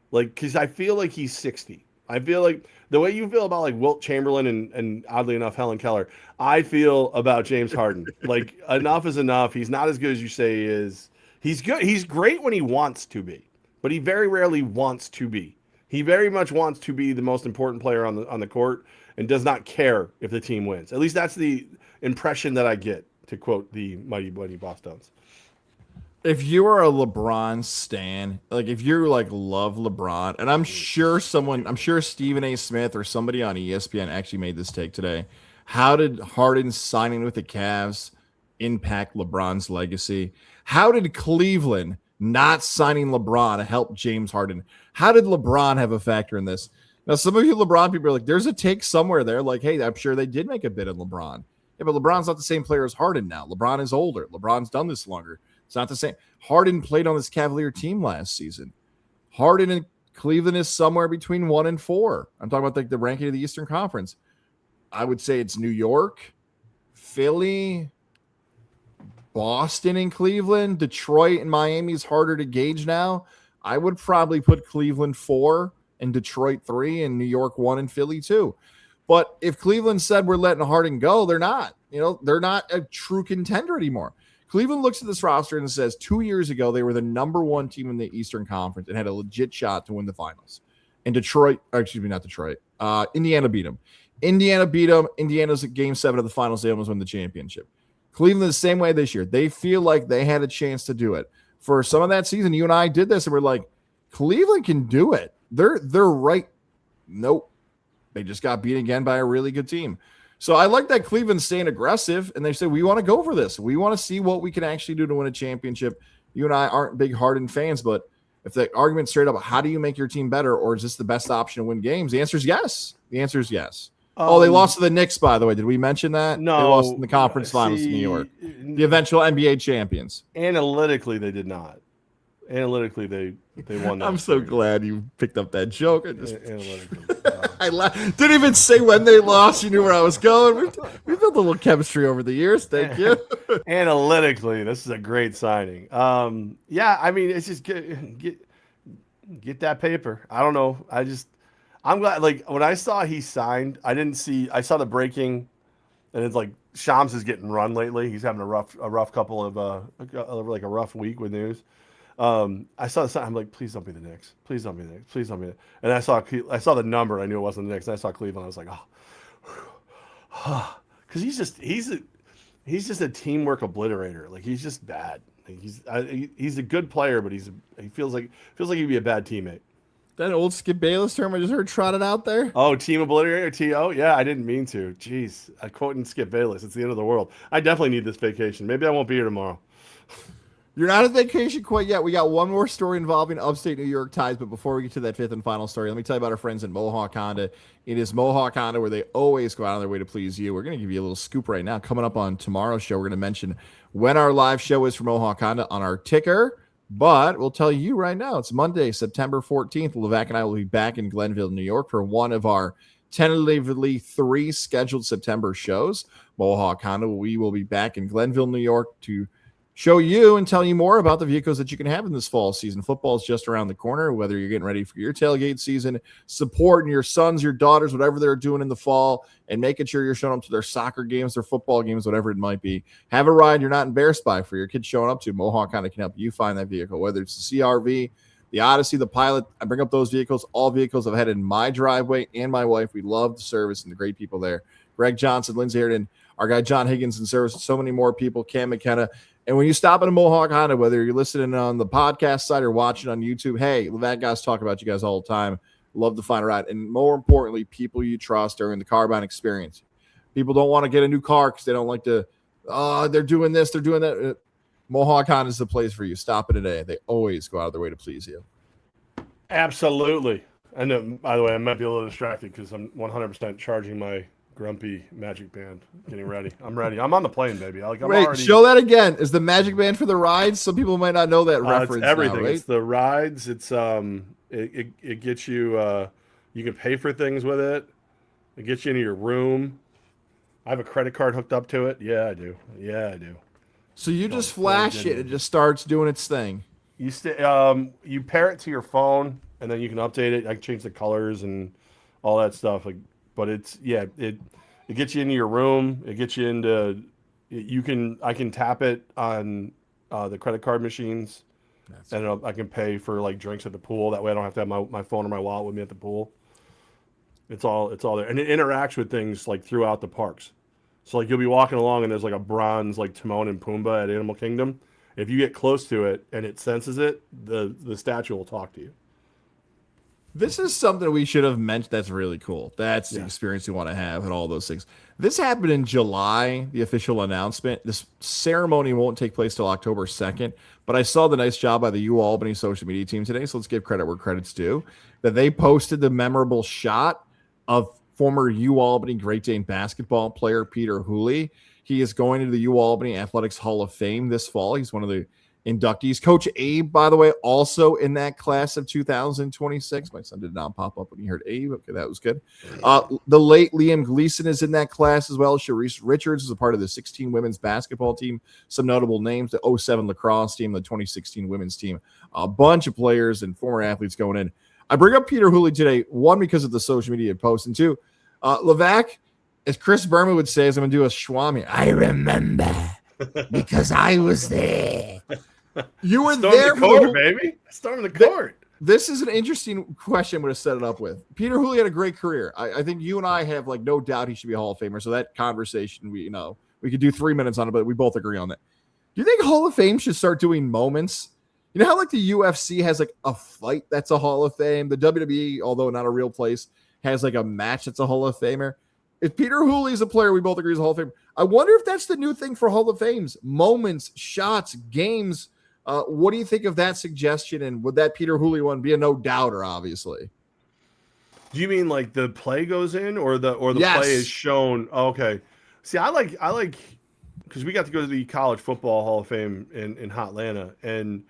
Like, because I feel like he's 60. I feel like the way you feel about like Wilt Chamberlain and oddly enough Helen Keller, I feel about James Harden. Like, enough is enough. He's not as good as you say he is. He's good. He's great when he wants to be, but he very rarely wants to be. He very much wants to be the most important player on the court and does not care if the team wins. At least that's the impression that I get, to quote the mighty Boston's. If you are a LeBron stan, like if you're like love LeBron, and I'm sure Stephen A. Smith or somebody on ESPN actually made this take today. How did Harden signing with the Cavs impact LeBron's legacy? How did Cleveland not signing LeBron help James Harden? How did LeBron have a factor in this? Now, some of you LeBron people are like, there's a take somewhere there. Like, hey, I'm sure they did make a bid on LeBron. Yeah, but LeBron's not the same player as Harden now. LeBron is older. LeBron's done this longer. It's not the same. Harden played on this Cavalier team last season. Harden and Cleveland is somewhere between 1 and 4. I'm talking about like the ranking of the Eastern Conference. I would say it's New York, Philly, Boston and Cleveland. Detroit and Miami is harder to gauge now. I would probably put Cleveland 4 and Detroit 3 and New York 1 and Philly 2. But if Cleveland said we're letting Harden go, they're not. They're not a true contender anymore. Cleveland looks at this roster and says 2 years ago they were the number 1 team in the Eastern Conference and had a legit shot to win the finals. And Indiana beat them. Indiana's at game 7 of the finals. They almost won the championship. Cleveland the same way this year. They feel like they had a chance to do it. For some of that season, you and I did this, and we're like, Cleveland can do it. They're right. Nope. They just got beat again by a really good team. So I like that Cleveland's staying aggressive, and they say, we want to go for this. We want to see what we can actually do to win a championship. You and I aren't big Harden fans, but if the argument's straight up, how do you make your team better, or is this the best option to win games? The answer is yes. The answer is yes. They lost to the Knicks, by the way. Did we mention that? No. They lost in the conference finals to New York. The eventual NBA champions. Analytically, they did not. Analytically, they won that. I'm so glad you picked up that joke. I just analytically. didn't even say when they lost. You knew where I was going. We've built a little chemistry over the years. Thank you. Analytically, this is a great signing. Yeah, I mean, it's just get that paper. I don't know. I'm glad. Like when I saw he signed, I saw the breaking, and it's like Shams is getting run lately. He's having a rough couple of like a rough week with news. I saw the sign. I'm like, please don't be the Knicks. Please don't be the Knicks. Please don't be. And I saw the number. I knew it wasn't the Knicks. And I saw Cleveland. I was like, because he's just a teamwork obliterator. Like he's just bad. Like, he's a good player, but he feels like he'd be a bad teammate. That old Skip Bayless term I just heard trotted out there. Oh, team obliterator, TO? Yeah, I didn't mean to. Jeez, I quoting Skip Bayless. It's the end of the world. I definitely need this vacation. Maybe I won't be here tomorrow. You're not on vacation quite yet. We got one more story involving upstate New York ties, but before we get to that fifth and final story, let me tell you about our friends at Mohawk Honda. It is Mohawk Honda where they always go out of their way to please you. We're going to give you a little scoop right now. Coming up on tomorrow's show, we're going to mention when our live show is for Mohawk Honda on our ticker. But we'll tell you right now, it's Monday, September 14th. Levack and I will be back in Glenville, New York for one of our tentatively 3 scheduled September shows. Mohawk Honda, we will be back in Glenville, New York to show you and tell you more about the vehicles that you can have in this fall season. Football is just around the corner, whether you're getting ready for your tailgate season, supporting your sons, your daughters, whatever they're doing in the fall, and making sure you're showing up to their soccer games, their football games, whatever it might be. Have a ride you're not embarrassed by for your kids showing up to. Mohawk Honda can help you find that vehicle, whether it's the CRV, the Odyssey, the Pilot. I bring up those vehicles. All vehicles I've had in my driveway and my wife. We love the service and the great people there. Greg Johnson, Lindsay Harden, our guy John Higgins in service, so many more people, Cam McKenna. And when you stop at a Mohawk Honda, whether you're listening on the podcast side or watching on YouTube, hey, Levack guys talk about you guys all the time. Love to find a ride. And more importantly, people you trust during the car buying experience. People don't want to get a new car because they don't like to, they're doing this, they're doing that. Mohawk Honda is the place for you. Stop it today. They always go out of their way to please you. Absolutely. And by the way, I might be a little distracted because I'm 100% charging my grumpy Magic Band, getting ready. I'm ready. I'm on the plane, baby. Wait, show that again. Is the Magic Band for the rides? Some people might not know that reference. It's everything. Now, right? It's the rides. It's it gets you. You can pay for things with it. It gets you into your room. I have a credit card hooked up to it. Yeah, I do. So you just flash it. It just starts doing its thing. You pair it to your phone, and then you can update it. I can change the colors and all that stuff. But it gets you into your room. It gets you into. I can tap it on the credit card machines, and I can pay for like drinks at the pool. That way, I don't have to have my phone or my wallet with me at the pool. It's all there, and it interacts with things like throughout the parks. So like you'll be walking along, and there's like a bronze like Timon and Pumbaa at Animal Kingdom. If you get close to it and it senses it, the statue will talk to you. This is something we should have mentioned. That's really cool. That's the Yeah. experience you want to have and all those things. This happened in July, the official announcement. This ceremony won't take place till October 2nd, but I saw the nice job by the U Albany social media team today. So let's give credit where credit's due. That they posted the memorable shot of former U Albany Great Dane basketball player Peter Hooley. He is going into the U Albany Athletics Hall of Fame this fall. He's one of the inductees. Coach Abe, by the way, also in that class of 2026. My son did not pop up when he heard Abe. Okay, that was good. The late Liam Gleason is in that class as well. Sharice Richards is a part of the 16 women's basketball team. Some notable names: the 07 lacrosse team, the 2016 women's team. A bunch of players and former athletes going in. I bring up Peter Hooley today, one, because of the social media post, and two, Levack, as Chris Berman would say, as I'm going to do a Schwami, I remember because I was there. You were there the court, baby. Storm the court. This is an interesting question I'm going to set it up with. Peter Hooley had a great career. I think you and I have no doubt he should be a Hall of Famer. So that conversation, we could do 3 minutes on it, but we both agree on that. Do you think Hall of Fame should start doing moments? You know how the UFC has a fight that's a Hall of Fame? The WWE, although not a real place, has a match that's a Hall of Famer. If Peter Hooley is a player we both agree is a Hall of Famer, I wonder if that's the new thing for Hall of Fames. Moments, shots, games. What do you think of that suggestion? And would that Peter Hooley one be a no doubter? Obviously. Do you mean the play goes in, or the Yes. play is shown? Oh, okay. See, I like because we got to go to the College Football Hall of Fame in Hotlanta, and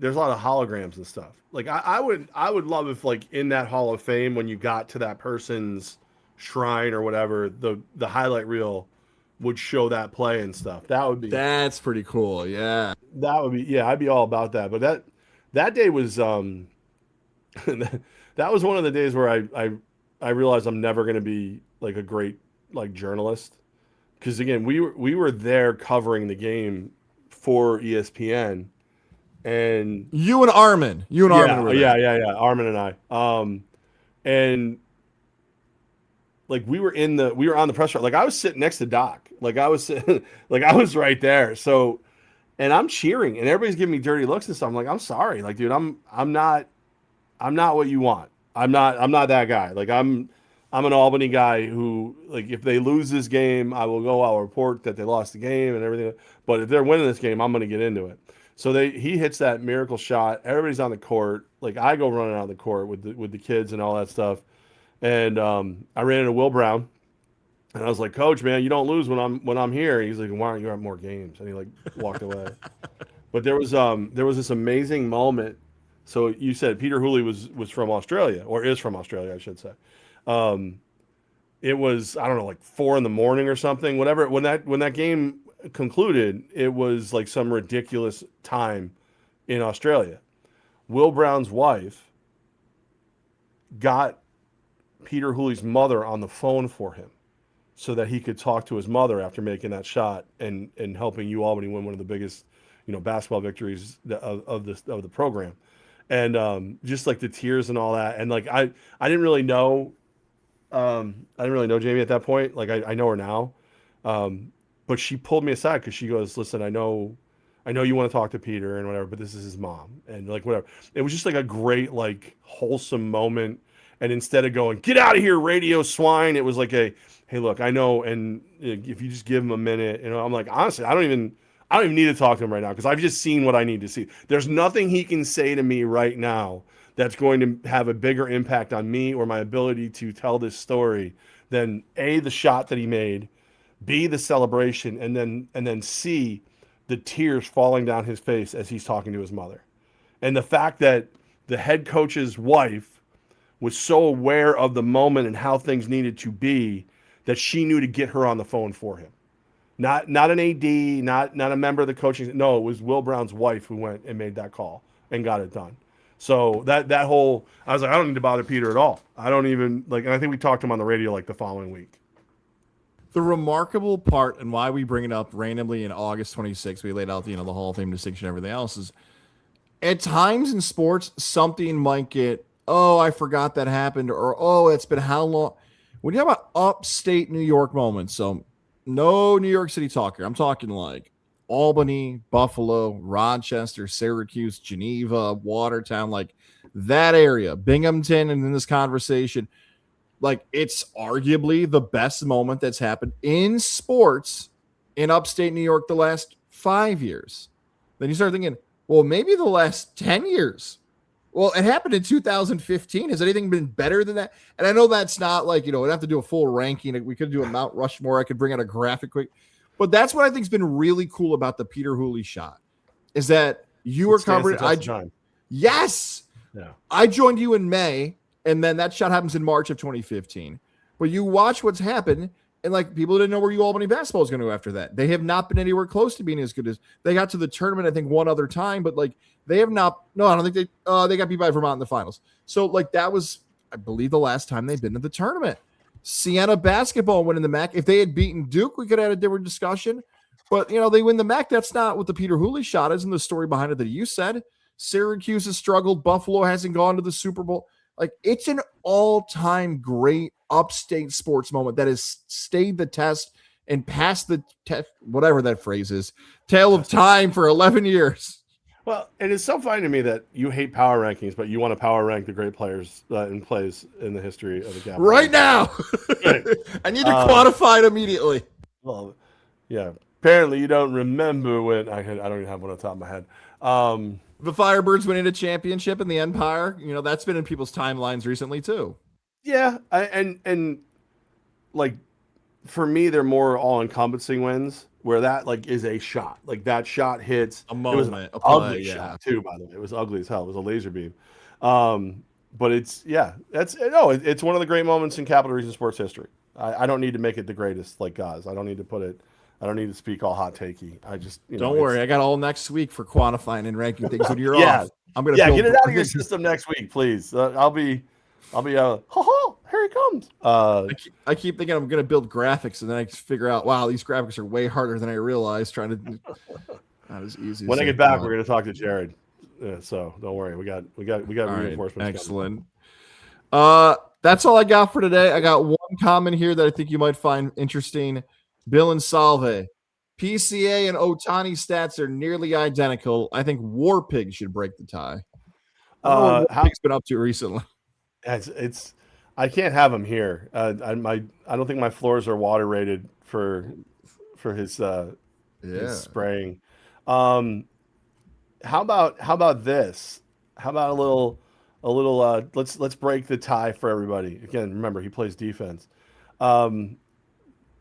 there's a lot of holograms and stuff. I would love if in that Hall of Fame, when you got to that person's shrine or whatever, the highlight reel would show that play and stuff. That's pretty cool. Yeah. That would be, yeah, I'd be all about that. But that day was that was one of the days where I realized I'm never going to be a great journalist, because again, we were there covering the game for ESPN, and you and Armin were there. yeah, Armin and I, and we were on the press row. I was sitting next to Doc. I was I was right there. So, and I'm cheering, and everybody's giving me dirty looks and stuff. I'm I'm sorry, dude, I'm not what you want. I'm not that guy. I'm an Albany guy who, if they lose this game, I will go. I'll report that they lost the game and everything. But if they're winning this game, I'm going to get into it. So he hits that miracle shot. Everybody's on the court. I go running out of the court with the kids and all that stuff. And I ran into Will Brown, and I was like, "Coach, man, you don't lose when I'm here." And he's like, "Why aren't you at more games?" And he walked away. But there was this amazing moment. So you said Peter Hooley was from Australia, or is from Australia, I should say. It was, I don't know, 4 a.m. or something. Whatever. When that game concluded, it was some ridiculous time in Australia. Will Brown's wife got Peter Hooley's mother on the phone for him, so that he could talk to his mother after making that shot and helping UAlbany win one of the biggest, basketball victories of the program. And just the tears and all that. And I didn't really know, Jamie at that point. I know her now. But she pulled me aside because she goes, "Listen, I know you want to talk to Peter and whatever, but this is his mom." And whatever. It was just a great, wholesome moment. And instead of going, "Get out of here, radio swine," it was hey, look, I know. And if you just give him a minute, I'm honestly, I don't even need to talk to him right now, because I've just seen what I need to see. There's nothing he can say to me right now that's going to have a bigger impact on me or my ability to tell this story than A, the shot that he made, B, the celebration, and then C, the tears falling down his face as he's talking to his mother. And the fact that the head coach's wife was so aware of the moment and how things needed to be that she knew to get her on the phone for him. Not an AD, not a member of the coaching. No, it was Will Brown's wife who went and made that call and got it done. So that whole, I was I don't need to bother Peter at all. I don't even and I think we talked to him on the radio the following week. The remarkable part, and why we bring it up randomly in August 26th, we laid out the Hall of Fame distinction and everything else, is at times in sports, something might get, "Oh, I forgot that happened," or "Oh, it's been how long?" When you have about upstate New York moments, so no New York City talker, I'm talking Albany, Buffalo, Rochester, Syracuse, Geneva, Watertown, that area, Binghamton, and in this conversation, like it's arguably the best moment that's happened in sports in upstate New York the last 5 years. Then you start thinking, well, maybe the last 10 years. Well, it happened in 2015. Has anything been better than that? And I know that's not like, we'd have to do a full ranking. We could do a Mount Rushmore. I could bring out a graphic quick. But that's what I think's been really cool about the Peter Hooley shot is that you were covering. Yes. Yeah. I joined you in May, and then that shot happens in March of 2015. But you watch what's happened, and like people didn't know where Albany basketball is going to go after that. They have not been anywhere close to being as good as they got to the tournament. I think one other time, but like they have not. No, I don't think they got beat by Vermont in the finals. So like that was, I believe, the last time they've been to the tournament. Siena basketball winning the MAC. If they had beaten Duke, we could have had a different discussion. But they win the MAC. That's not what the Peter Hooley shot is, and the story behind it that you said. Syracuse has struggled. Buffalo hasn't gone to the Super Bowl. Like it's an all-time great upstate sports moment that has stayed the test and passed the test, whatever that phrase is, tale of time for 11 years. Well, it is so funny to me that you hate power rankings, but you want to power rank the great players and plays in the history of the Capitol. Right now. I need to quantify it immediately. Well, yeah. Apparently you don't remember when I don't even have one on the top of my head. The Firebirds winning a championship in the Empire, that's been in people's timelines recently too. Yeah, and like for me, they're more all-encompassing wins where that like is a shot. Like that shot hits a moment, it was an ugly shot too. By the way, it was ugly as hell. It was a laser beam. But it's one of the great moments in Capital Region sports history. I don't need to make it the greatest like guys. I don't need to speak all hot takey. I just don't worry. I got all next week for quantifying and ranking things when you're off. I'm gonna get it out of your system next week, please. I'll be here he comes. I keep thinking I'm gonna build graphics, and then I figure out, wow, these graphics are way harder than I realized. Trying to not as easy. When I get back, we're gonna talk to Jared. So don't worry. We got reinforcements. Right, excellent. That's all I got for today. I got one comment here that I think you might find interesting. Bill and Salve. PCA and Otani stats are nearly identical. I think War Pig should break the tie. I don't know what War Pig's been up to recently. I can't have him here. I don't think my floors are water rated for his spraying. How about this? How about a little let's break the tie for everybody. Again, remember he plays defense.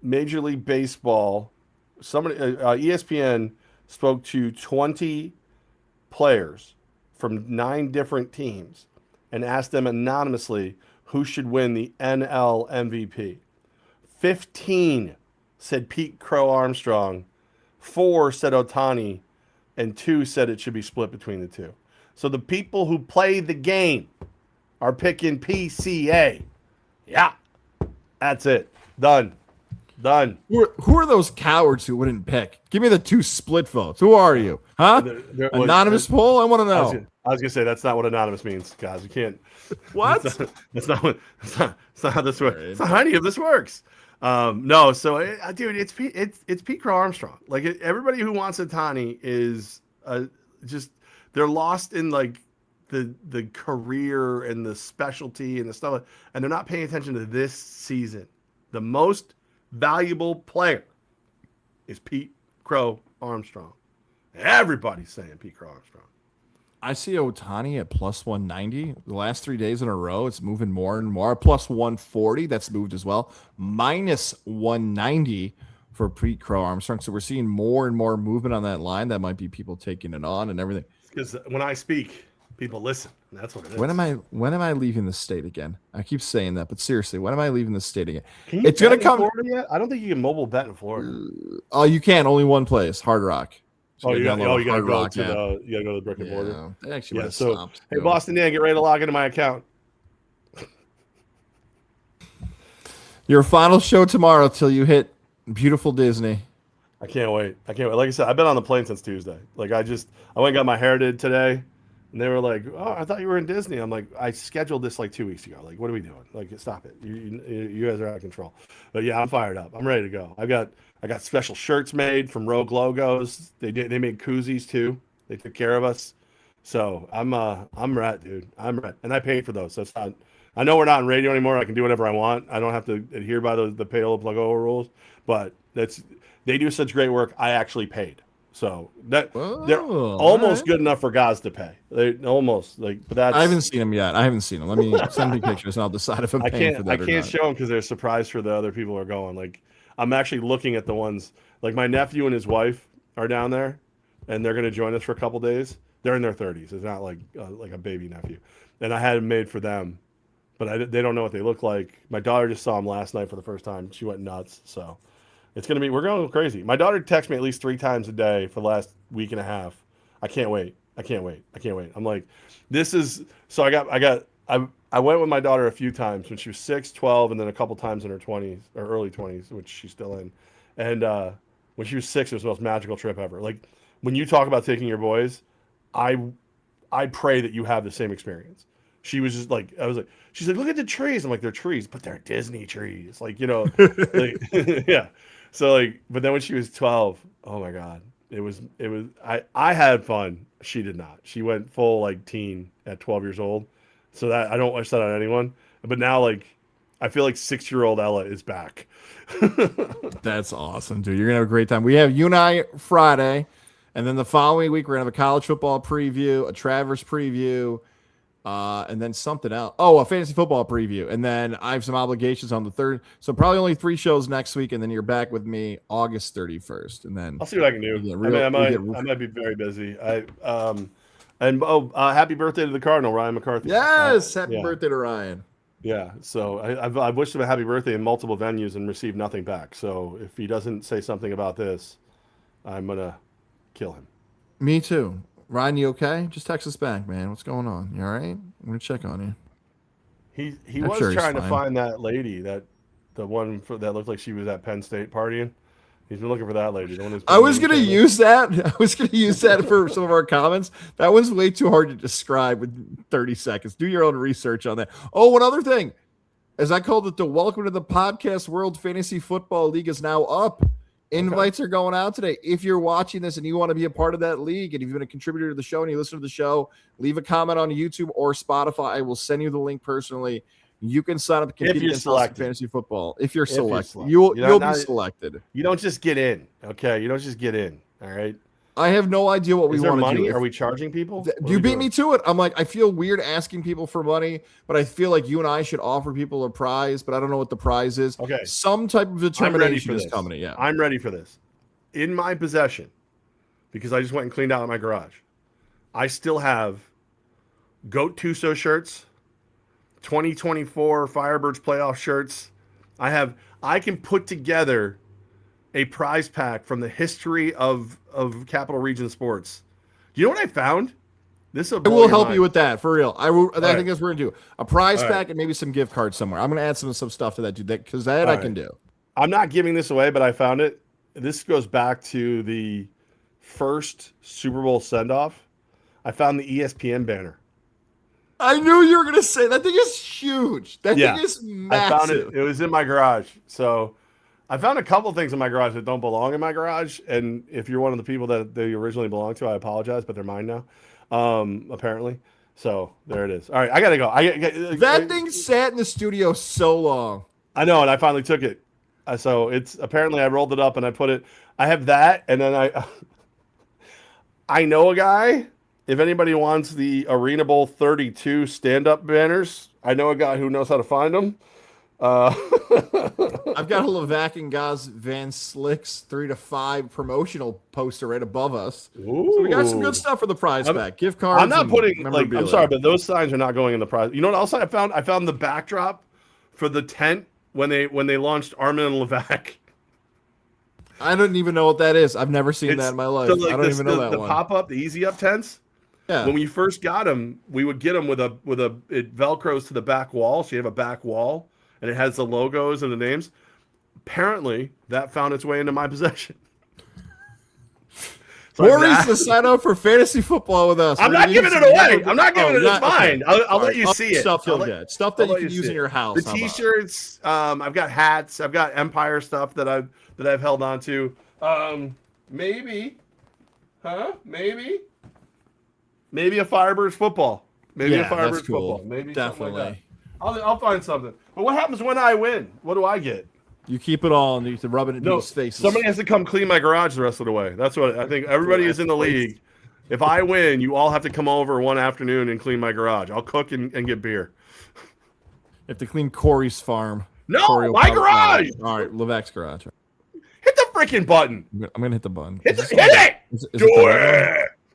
Major League Baseball, ESPN spoke to 20 players from 9 different teams and asked them anonymously who should win the NL MVP. 15 said Pete Crow Armstrong, 4 said Otani, and 2 said it should be split between the two. So the people who play the game are picking PCA. Yeah, that's it. Done. Who are those cowards who wouldn't pick? Give me the 2 split votes. Who are you? Huh? Anonymous poll? I want to know. I was gonna say that's not what anonymous means, guys. You can't. What? That's not how this works. It's not how any of this works. No. So, dude, it's Pete Crow Armstrong. Like everybody who wants Otani is just they're lost in like the career and the specialty and the stuff, and they're not paying attention to this season. The most valuable player is Pete Crow Armstrong. Everybody's saying Pete Crow Armstrong. I see Otani at plus 190. The last 3 days in a row, it's moving more and more. Plus 140, that's moved as well. Minus 190 for Pete Crow Armstrong. So we're seeing more and more movement on that line. That might be people taking it on and everything. Because when I speak, people listen. That's what it is. When am I leaving the state again? I keep saying that, but seriously, when am I leaving the state again? Can you it's going to come. Florida yet? I don't think you can mobile bet in Florida. Oh, you can. Only one place, Hard Rock. So you got to go to the brick and mortar. They actually stopped. Hey, Boston Dan, get ready to log into my account. Your final show tomorrow till you hit beautiful Disney. I can't wait. Like I said, I've been on the plane since Tuesday. Like I went and got my hair did today. And they were like, "Oh, I thought you were in Disney." I'm like, "I scheduled this like 2 weeks ago. Like, what are we doing? Like, stop it. You guys are out of control." But yeah, I'm fired up. I'm ready to go. I got special shirts made from Rogue Logos. They made koozies too. They took care of us. So I'm rat, dude. I'm rat, and I paid for those. So it's not. I know we're not on radio anymore. I can do whatever I want. I don't have to adhere by the pay plug over rules. But they do such great work. I actually paid. So they're Oh, all almost right. good enough for guys to pay. They almost but I haven't that's seen them yet. I haven't seen them. Let me send me pictures, and I'll decide if I'm paying for I that or can't not. show them because they're a surprise for the other people who are going. Like I'm actually looking at the ones like my nephew and his wife are down there, and they're going to join us for a couple days. They're in their 30s. It's not like a baby nephew, and I had them made for them, but they don't know what they look like. My daughter just saw them last night for the first time. She went nuts. So it's gonna be we're going crazy. My daughter texts me at least 3 times a day for the last week and a half. I can't wait. I can't wait. I can't wait. I'm like, this is so I went with my daughter a few times when she was 6, 12, and then a couple times in her 20s or early 20s, which she's still in. And when she was 6, it was the most magical trip ever. Like when you talk about taking your boys, I I pray that you have the same experience. She was just like, I was like, she's like, look at the trees. I'm like, they're trees, but they're Disney trees. Like, like, yeah. So like, but then when she was 12, oh my God, I had fun. She did not. She went full like teen at 12 years old. So that I don't wish that on anyone. But now like, I feel like 6-year-old Ella is back. That's awesome, dude. You're gonna have a great time. We have you and I Friday, and then the following week we're gonna have a college football preview, a Travers preview, and then something else. Oh, a fantasy football preview, and then I have some obligations on the third. So probably only 3 shows next week, and then you're back with me August 31st, and then I'll see what I can do. we get I mean, real. We get I might be very busy. Happy birthday to the Cardinal, Ryan McCarthy. yes. Happy Yeah, birthday to Ryan. yeah. So I've wished him a happy birthday in multiple venues and received nothing back. So if he doesn't say something about this, I'm gonna kill him. Me too. Ryan, you okay? Just text us back, man. What's going on? You all right? I'm gonna check on you. He I'm was sure he's trying to fine. find that lady the one that looked like she was at Penn State partying. He's been looking for that lady. The one who's I been was mean gonna to him. use that. I was gonna use that for some of our comments. That one's way too hard to describe with 30 seconds. Do your own research on that. Oh, one other thing. As I called it, the Welcome to the Podcast World Fantasy Football League is now up. Okay. Invites are going out today. If you're watching this and you want to be a part of that league, and if you've been a contributor to the show and you listen to the show, leave a comment on YouTube or Spotify. I will send you the link personally. You can sign up to compete If you're against us in selected. fantasy football. If you're If you're selected, selected. you'll You're be not, selected. you don't just get in. Okay. You don't just get in. All right. I have no idea what we Is there want to money? do. Are we charging people? What are You we beat doing? me to it. I'm like, I feel weird asking people for money, but I feel like you and I should offer people a prize, but I don't know what the prize is. Okay. Some type of I'm ready determination for is this. coming. Yeah. I'm ready for this. In my possession, because I just went and cleaned out my garage, I still have Goat Tuso shirts, 2024 Firebirds playoff shirts. I can put together a prize pack from the history of Capital Region sports. Do you know what I found? This will I blow will your help mind. you with that for real. I will. I right. think that's what we're gonna do. A prize All right. pack and maybe some gift cards somewhere. I'm gonna add some stuff to that, dude. Because that All I right. can do. I'm not giving this away, but I found it. This goes back to the first Super Bowl send off. I found the ESPN banner. I knew you were gonna say that thing is huge. That Yeah. thing is I found it. massive. It was in my garage. So I found a couple things in my garage that don't belong in my garage. And if you're one of the people that they originally belonged to, I apologize, but they're mine now. Apparently. So there it is. All right, I gotta go. That thing sat in the studio so long. I know, and I finally took it. So it's apparently I rolled it up and I put it. I have that, and then I know a guy. If anybody wants the Arena Bowl 32 stand-up banners, I know a guy who knows how to find them. I've got a Levack and Gaz Van Slicks 3 to 5 promotional poster right above us. So we got some good stuff for the prize pack. Gift cards. I'm not putting I'm memorabilia. sorry, but those signs are not going in the prize. You know what else I found? I found the backdrop for the tent when they launched Armin and Levack. I don't even know what that is. I've never seen that in my life. So like I don't even know that the one. pop up, the easy up tents. Yeah. When we first got them, we would get them with it velcros to the back wall. So you have a back wall, and it has the logos and the names. Apparently, that found its way into my possession. So More reason to sign up for fantasy football with us. I'm not giving it away. I'm not giving it. It's mine. I'll let you see it. Stuff you'll get. Stuff that you can use in your house. The T-shirts. I've got hats. I've got Empire stuff that I've held on to. Maybe. Huh? Maybe. Maybe a Firebirds football. Maybe a Yeah, Firebirds that's cool. football. Maybe Definitely. something like that. I'll find something. But what happens when I win? What do I get? You keep it all and you can rub it into No, his face. somebody has to come clean my garage the rest of the way. That's what I think. Everybody is in the league. If I win, you all have to come over one afternoon and clean my garage. I'll cook and get beer. You have to clean Corey's farm. No, Corey will my probably- garage! All right, Levack's garage. Hit the freaking button. I'm gonna hit the button. Hit Is it! this- is Do the red one? it!